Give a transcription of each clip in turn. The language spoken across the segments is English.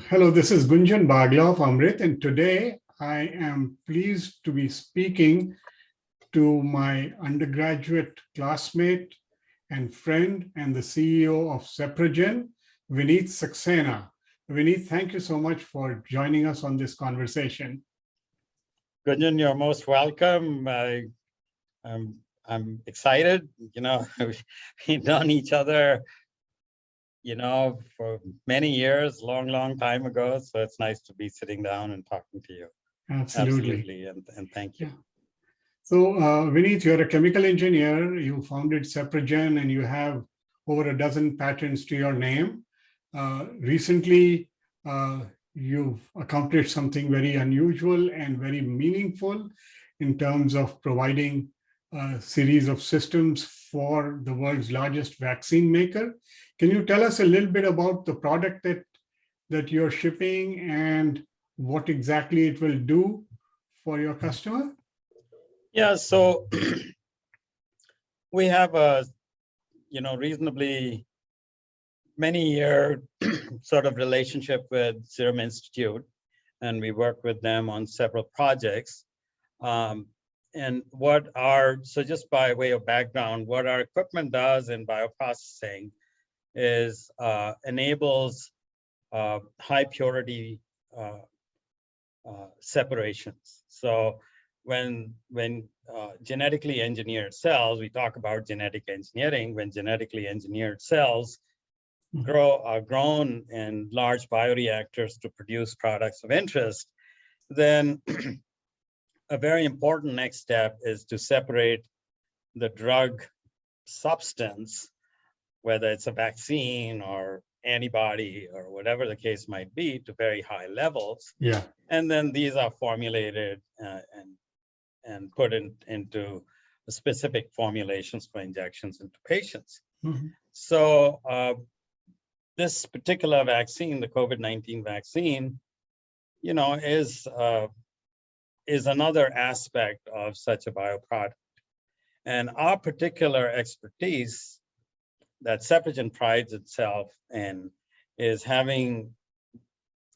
Hello, this is Gunjan Bagla of Amrit, and today I am pleased to be speaking to my undergraduate classmate and friend and the CEO of Sepragen, Vinit Saxena. Vinit, thank you so much for joining us on this conversation. Gunjan, you're most welcome. I'm excited. We've known each other, for many years, long time ago. So it's nice to be sitting down and talking to you. Absolutely. And thank you. Yeah. So, Vinit, you're a chemical engineer. You founded Sepragen and you have over a dozen patents to your name. Recently, you've accomplished something very unusual and very meaningful in terms of providing a series of systems for the world's largest vaccine maker. Can you tell us a little bit about the product that you're shipping and what exactly it will do for your customer? Yeah, so we have a, reasonably many-year sort of relationship with Serum Institute, and we work with them on several projects. And so just by way of background, what our equipment does in bioprocessing is enables high purity separations. So when genetically engineered cells, we talk about genetic engineering, when genetically engineered cells are grown in large bioreactors to produce products of interest, then a very important next step is to separate the drug substance, whether it's a vaccine or antibody or whatever the case might be, to very high levels. Yeah. And then these are formulated and put into specific formulations for injections into patients. Mm-hmm. So this particular vaccine, the COVID-19 vaccine, is another aspect of such a bioproduct. And our particular expertise that Sepragen prides itself in is having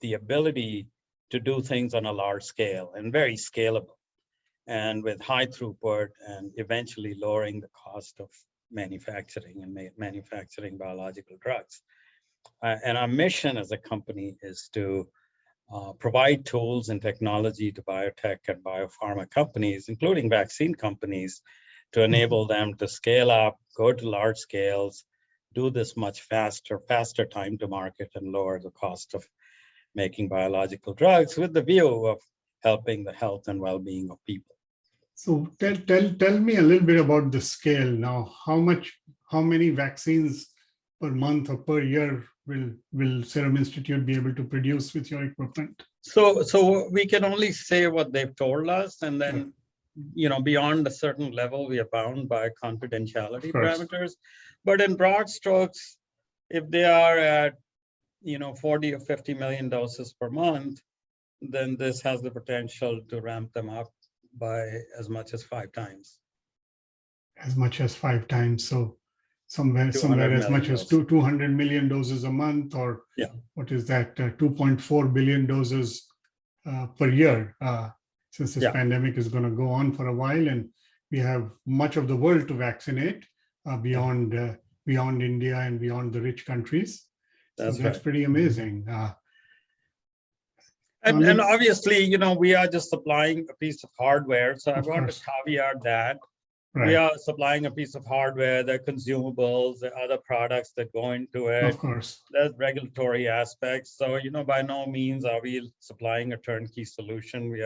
the ability to do things on a large scale and very scalable, and with high throughput, and eventually lowering the cost of manufacturing and manufacturing biological drugs. And our mission as a company is to provide tools and technology to biotech and biopharma companies, including vaccine companies, to enable them to scale up, go to large scales, do this much faster time to market, and lower the cost of making biological drugs, with the view of helping the health and well-being of people. So tell me a little bit about the scale now. How many vaccines per month or per year will Serum Institute be able to produce with your equipment? So we can only say what they've told us, and then beyond a certain level, we are bound by confidentiality parameters. But in broad strokes, if they are at 40 or 50 million doses per month, then this has the potential to ramp them up by as much as 5 times. As much as 5 times. So somewhere as much as 200 million doses a month, or what is that, 2.4 billion doses per year, since this pandemic is going to go on for a while, and we have much of the world to vaccinate beyond India and beyond the rich countries. So that's pretty amazing. And obviously, we are just supplying a piece of hardware. So I want to caveat that. Right. We are supplying a piece of hardware, there are consumables, there are other products that go into it. Of course. There's regulatory aspects. So, by no means are we supplying a turnkey solution. We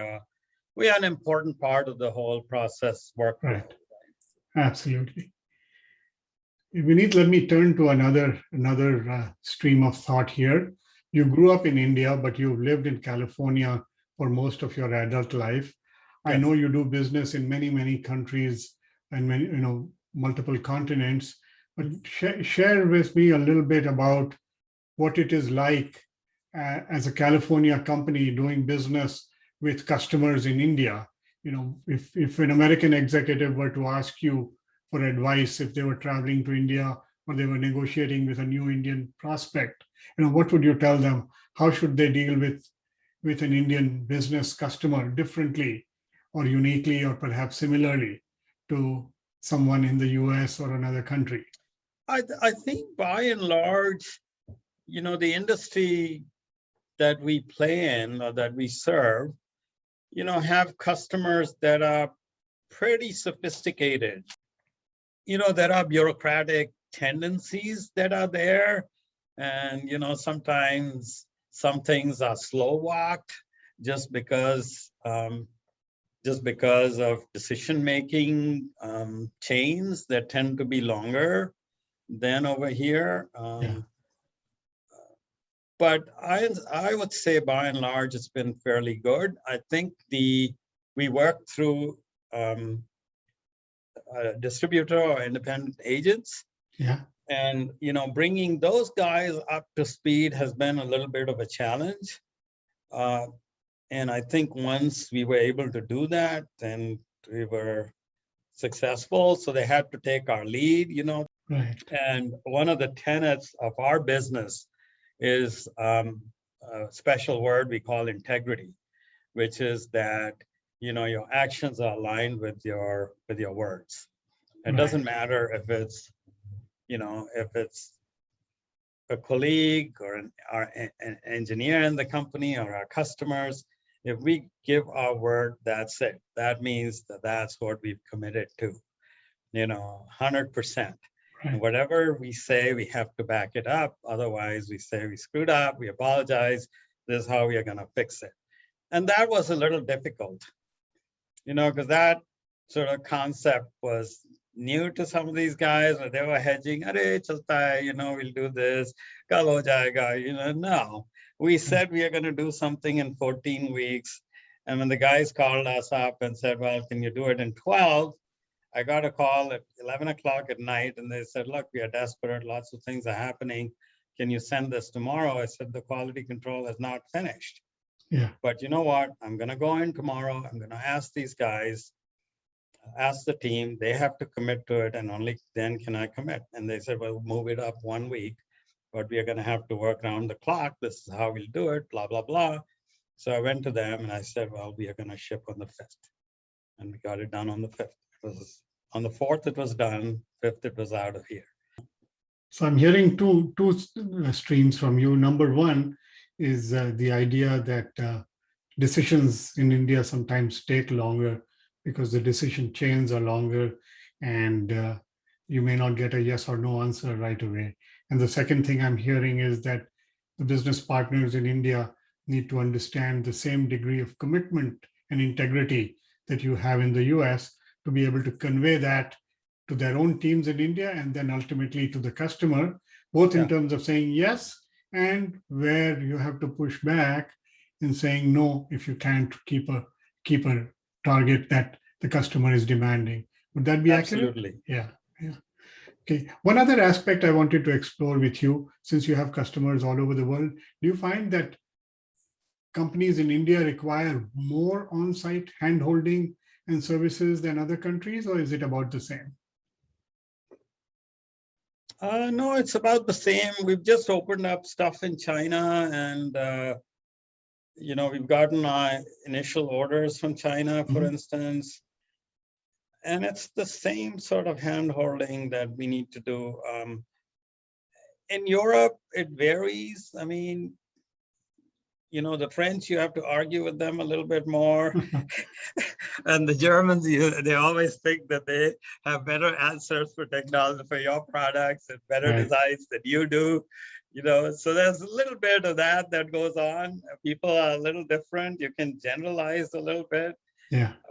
are an important part of the whole process work. Right. Absolutely. Vinit, let me turn to another stream of thought here. You grew up in India, but you've lived in California for most of your adult life. Yes. I know you do business in many countries and many, multiple continents, but share with me a little bit about what it is like as a California company doing business with customers in India. If an American executive were to ask you for advice, if they were traveling to India or they were negotiating with a new Indian prospect, what would you tell them? how should they deal with an Indian business customer differently or uniquely or perhaps similarly to someone in the US or another country? I think by and large, the industry that we play in or that we serve, have customers that are pretty sophisticated. There are bureaucratic tendencies that are there. And, sometimes some things are slow walked just because of decision-making chains that tend to be longer than over here. Yeah. But I would say by and large, it's been fairly good. I think we work through a distributor or independent agents. Yeah. And, bringing those guys up to speed has been a little bit of a challenge. And I think once we were able to do that, then we were successful. So they had to take our lead, Right. And one of the tenets of our business is a special word we call integrity, which is that, your actions are aligned with your words. It Right. doesn't matter if it's a colleague or an engineer in the company or our customers. If we give our word, that's it. That means that's what we've committed to, 100%. Right. And whatever we say, we have to back it up. Otherwise, we say we screwed up, we apologize. This is how we are going to fix it. And that was a little difficult, because that sort of concept was new to some of these guys, where they were hedging, Arey, chalta hai, we'll do this, kal ho jayega, no. We said we are going to do something in 14 weeks. And when the guys called us up and said, well, can you do it in 12? I got a call at 11 o'clock at night, and they said, look, we are desperate. Lots of things are happening. Can you send this tomorrow? I said, the quality control is not finished. Yeah. But you know what? I'm going to go in tomorrow. I'm going to ask these guys, ask the team. They have to commit to it, and only then can I commit. And they said, well, move it up 1 week, but we are going to have to work around the clock. This is how we'll do it, blah, blah, blah. So I went to them and I said, well, we are going to ship on the 5th. And we got it done on the 5th. On the 4th, it was done. 5th, it was out of here. So I'm hearing two streams from you. Number one is the idea that decisions in India sometimes take longer because the decision chains are longer, and you may not get a yes or no answer right away. And the second thing I'm hearing is that the business partners in India need to understand the same degree of commitment and integrity that you have in the US to be able to convey that to their own teams in India and then ultimately to the customer, both in terms of saying yes and where you have to push back in saying no if you can't keep a target that the customer is demanding. Would that be accurate? Absolutely. Yeah. Okay. One other aspect I wanted to explore with you, since you have customers all over the world, do you find that companies in India require more on-site hand-holding and services than other countries, or is it about the same? No, it's about the same. We've just opened up stuff in China, and we've gotten our initial orders from China, for instance, and it's the same sort of hand-holding that we need to do. In Europe, it varies. I mean, the French, you have to argue with them a little bit more. And the Germans, they always think that they have better answers for technology, for your products, and better designs than you do. So there's a little bit of that goes on. People are a little different. You can generalize a little bit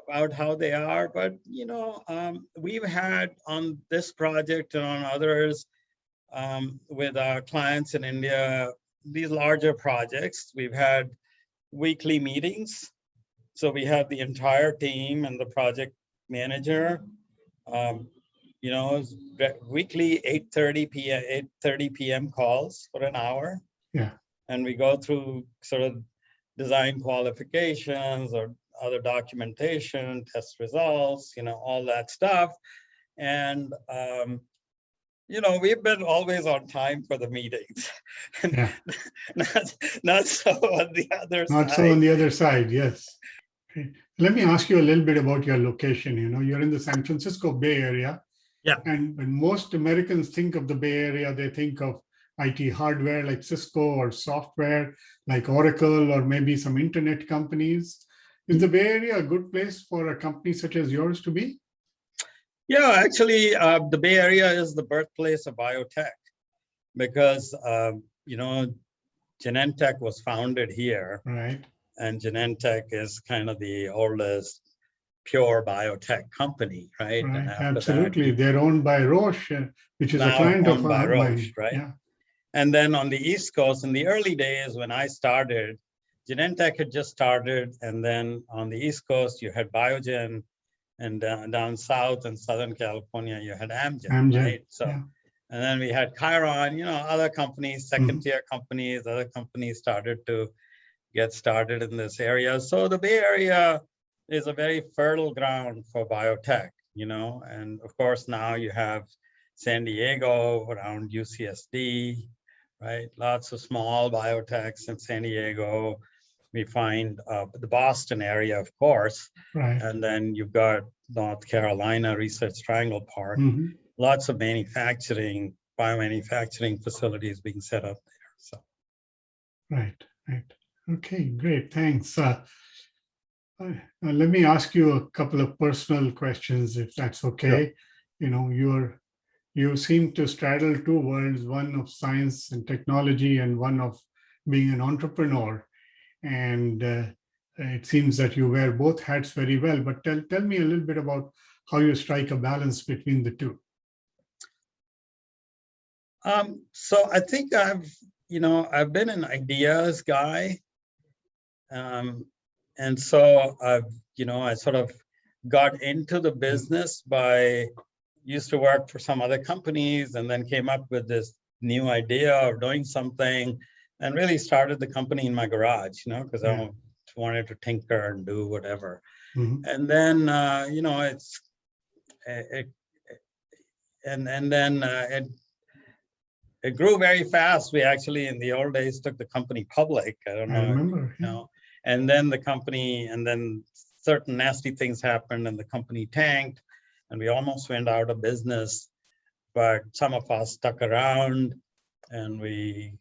about how they are. But, we've had on this project and on others with our clients in India, these larger projects, we've had weekly meetings. So we have the entire team and the project manager, weekly 8:30 p.m. calls for an hour. Yeah. And we go through sort of design qualifications or other documentation, test results, all that stuff. And We've been always on time for the meetings. Yeah. Not so on the other Not so side. on the other side. Yes. Okay. Let me ask you a little bit about your location. You're in the San Francisco Bay Area. Yeah. And when most Americans think of the Bay Area, they think of IT hardware like Cisco or software like Oracle or maybe some internet companies. Is the Bay Area a good place for a company such as yours to be? Yeah, actually, the Bay Area is the birthplace of biotech because, Genentech was founded here. Right. And Genentech is kind of the oldest pure biotech company, right? Right. And after Absolutely. that, They're owned by Roche, which is a now client of owned by Roche, mine. right? Yeah. And then on the East Coast, in the early days when I started, Genentech had just started. And then on the East Coast, you had Biogen, and down south in Southern California, you had Amgen, right? So, Yeah. and then we had Chiron, other companies, second tier companies, other companies started to get started in this area. So the Bay Area is a very fertile ground for biotech, and of course now you have San Diego around UCSD, right? Lots of small biotechs in San Diego. We find the Boston area, of course, Right. and then you've got North Carolina Research Triangle Park. Lots of biomanufacturing facilities being set up there. So. Right. Okay, great. Thanks. Let me ask you a couple of personal questions, if that's okay. Sure. You seem to straddle two worlds, one of science and technology and one of being an entrepreneur. And it seems that you wear both hats very well. But tell me a little bit about how you strike a balance between the two. So I think I've been an ideas guy. And so I sort of got into the business used to work for some other companies and then came up with this new idea of doing something and really started the company in my garage, because I wanted to tinker and do whatever. And then, it grew very fast. We actually, in the old days, took the company public. I don't know. I remember. And then certain nasty things happened and the company tanked and we almost went out of business. But some of us stuck around and we,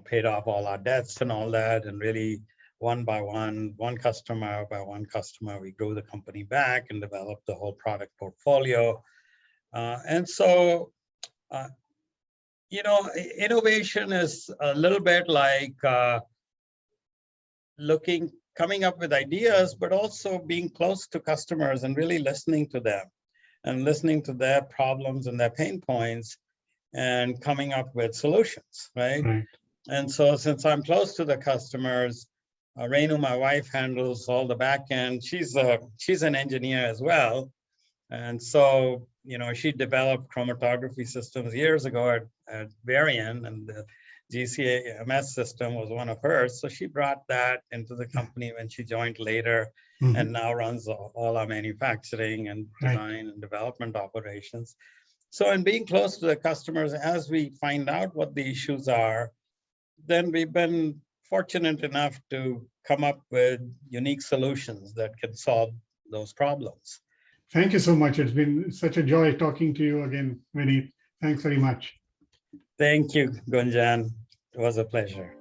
paid off all our debts and all that. And really, one by one customer by one customer, we grew the company back and developed the whole product portfolio. And so, innovation is a little bit like coming up with ideas, but also being close to customers and really listening to them and listening to their problems and their pain points and coming up with solutions, right? And so since I'm close to the customers, Renu, my wife, handles all the back end. She's an engineer as well. And so, she developed chromatography systems years ago at Varian, and the GCAMS system was one of hers. So she brought that into the company when she joined later and now runs all our manufacturing and design and development operations. So in being close to the customers, as we find out what the issues are, then we've been fortunate enough to come up with unique solutions that can solve those problems. Thank you so much. It's been such a joy talking to you again, Vinit. Thanks very much. Thank you, Gunjan. It was a pleasure.